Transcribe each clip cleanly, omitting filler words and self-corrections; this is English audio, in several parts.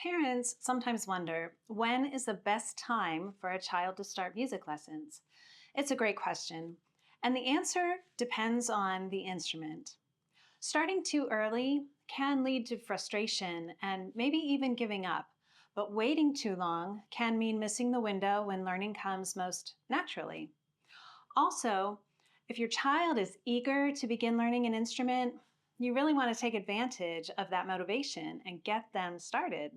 Parents sometimes wonder, when is the best time for a child to start music lessons? It's a great question, and the answer depends on the instrument. Starting too early can lead to frustration and maybe even giving up, but waiting too long can mean missing the window when learning comes most naturally. Also, if your child is eager to begin learning an instrument, you really want to take advantage of that motivation and get them started.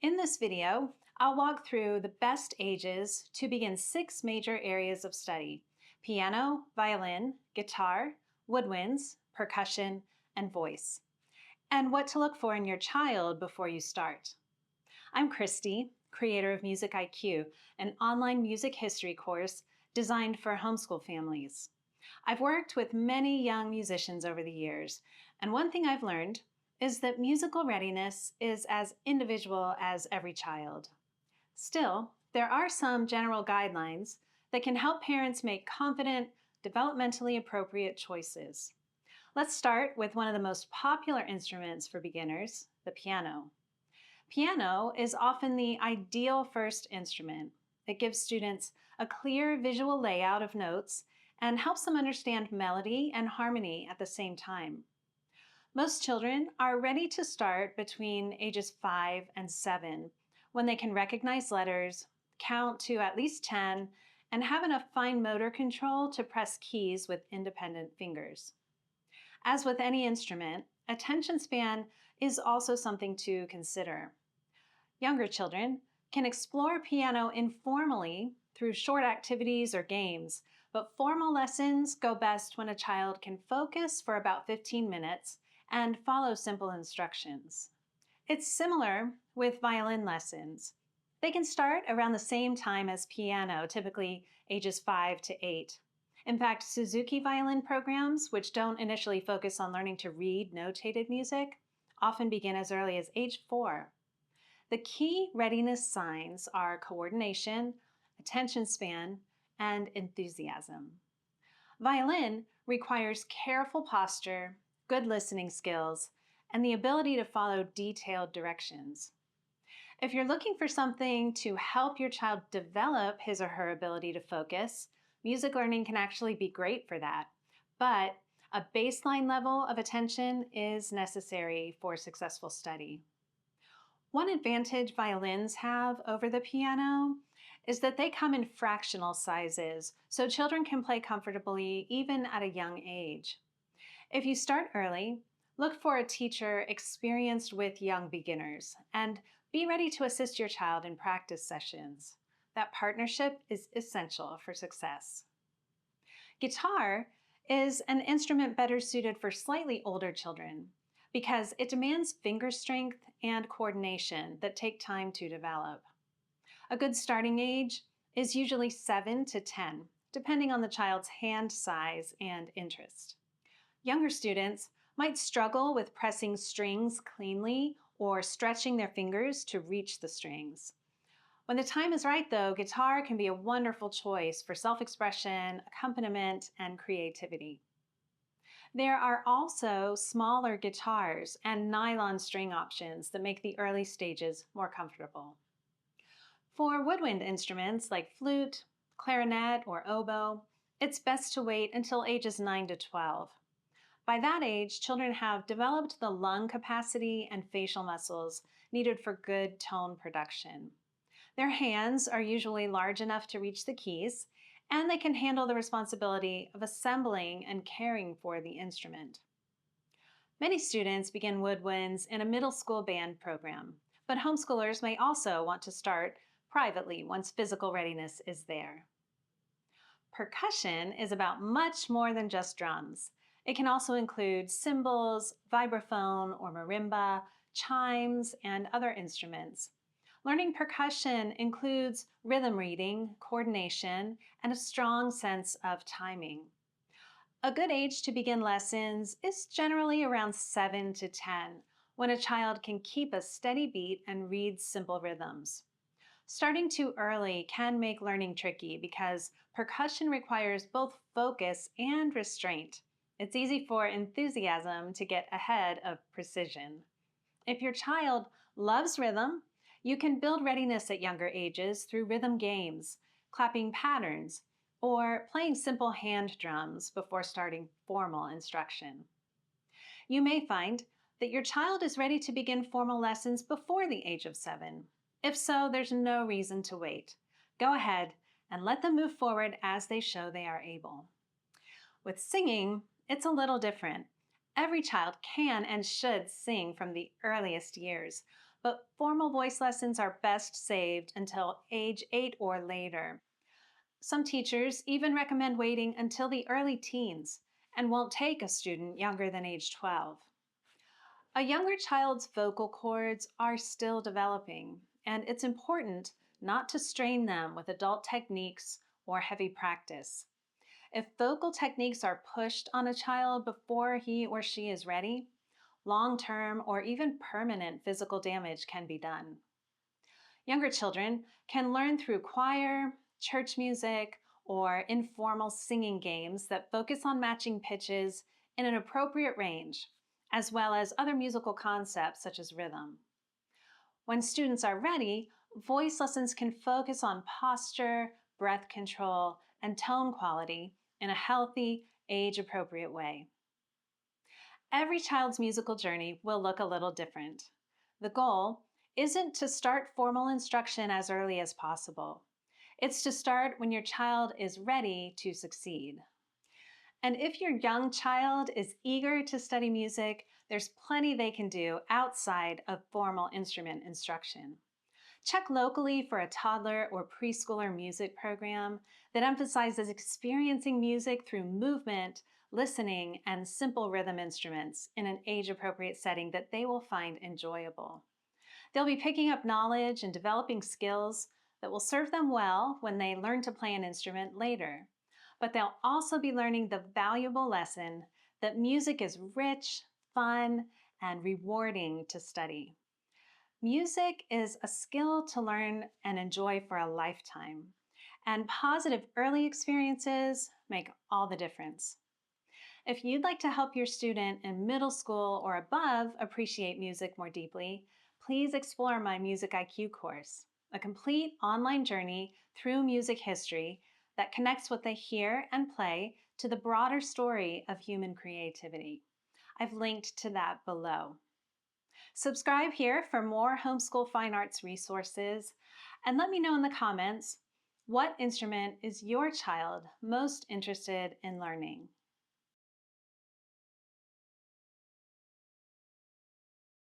In this video, I'll walk through the best ages to begin 6 major areas of study: piano, violin, guitar, woodwinds, percussion, and voice, and what to look for in your child before you start. I'm Christy, creator of MusicIQ, an online music history course designed for homeschool families. I've worked with many young musicians over the years, and one thing I've learned is that musical readiness is as individual as every child. Still, there are some general guidelines that can help parents make confident, developmentally appropriate choices. Let's start with one of the most popular instruments for beginners, the piano. Piano is often the ideal first instrument. It gives students a clear visual layout of notes and helps them understand melody and harmony at the same time. Most children are ready to start between ages 5 and 7, when they can recognize letters, count to at least 10, and have enough fine motor control to press keys with independent fingers. As with any instrument, attention span is also something to consider. Younger children can explore piano informally through short activities or games, but formal lessons go best when a child can focus for about 15 minutes and follow simple instructions. It's similar with violin lessons. They can start around the same time as piano, typically ages 5 to 8. In fact, Suzuki violin programs, which don't initially focus on learning to read notated music, often begin as early as age 4. The key readiness signs are coordination, attention span, and enthusiasm. Violin requires careful posture, good listening skills, and the ability to follow detailed directions. If you're looking for something to help your child develop his or her ability to focus, music learning can actually be great for that. But a baseline level of attention is necessary for successful study. One advantage violins have over the piano is that they come in fractional sizes, so children can play comfortably even at a young age. If you start early, look for a teacher experienced with young beginners and be ready to assist your child in practice sessions. That partnership is essential for success. Guitar is an instrument better suited for slightly older children because it demands finger strength and coordination that take time to develop. A good starting age is usually 7 to 10, depending on the child's hand size and interest. Younger students might struggle with pressing strings cleanly or stretching their fingers to reach the strings. When the time is right, though, guitar can be a wonderful choice for self-expression, accompaniment, and creativity. There are also smaller guitars and nylon string options that make the early stages more comfortable. For woodwind instruments like flute, clarinet, or oboe, it's best to wait until ages 9 to 12. By that age, children have developed the lung capacity and facial muscles needed for good tone production. Their hands are usually large enough to reach the keys, and they can handle the responsibility of assembling and caring for the instrument. Many students begin woodwinds in a middle school band program, but homeschoolers may also want to start privately once physical readiness is there. Percussion is about much more than just drums. It can also include cymbals, vibraphone or marimba, chimes, and other instruments. Learning percussion includes rhythm reading, coordination, and a strong sense of timing. A good age to begin lessons is generally around 7 to 10, when a child can keep a steady beat and read simple rhythms. Starting too early can make learning tricky because percussion requires both focus and restraint. It's easy for enthusiasm to get ahead of precision. If your child loves rhythm, you can build readiness at younger ages through rhythm games, clapping patterns, or playing simple hand drums before starting formal instruction. You may find that your child is ready to begin formal lessons before the age of 7. If so, there's no reason to wait. Go ahead and let them move forward as they show they are able. With singing, it's a little different. Every child can and should sing from the earliest years, but formal voice lessons are best saved until age 8 or later. Some teachers even recommend waiting until the early teens and won't take a student younger than age 12. A younger child's vocal cords are still developing, and it's important not to strain them with adult techniques or heavy practice. If vocal techniques are pushed on a child before he or she is ready, long-term or even permanent physical damage can be done. Younger children can learn through choir, church music, or informal singing games that focus on matching pitches in an appropriate range, as well as other musical concepts such as rhythm. When students are ready, voice lessons can focus on posture, breath control, and tone quality in a healthy, age-appropriate way. Every child's musical journey will look a little different. The goal isn't to start formal instruction as early as possible. It's to start when your child is ready to succeed. And if your young child is eager to study music, there's plenty they can do outside of formal instrument instruction. Check locally for a toddler or preschooler music program that emphasizes experiencing music through movement, listening, and simple rhythm instruments in an age-appropriate setting that they will find enjoyable. They'll be picking up knowledge and developing skills that will serve them well when they learn to play an instrument later. But they'll also be learning the valuable lesson that music is rich, fun, and rewarding to study. Music is a skill to learn and enjoy for a lifetime, and positive early experiences make all the difference. If you'd like to help your student in middle school or above appreciate music more deeply, please explore my MusicIQ course, a complete online journey through music history that connects what they hear and play to the broader story of human creativity. I've linked to that below. Subscribe here for more homeschool fine arts resources, and let me know in the comments what instrument is your child most interested in learning.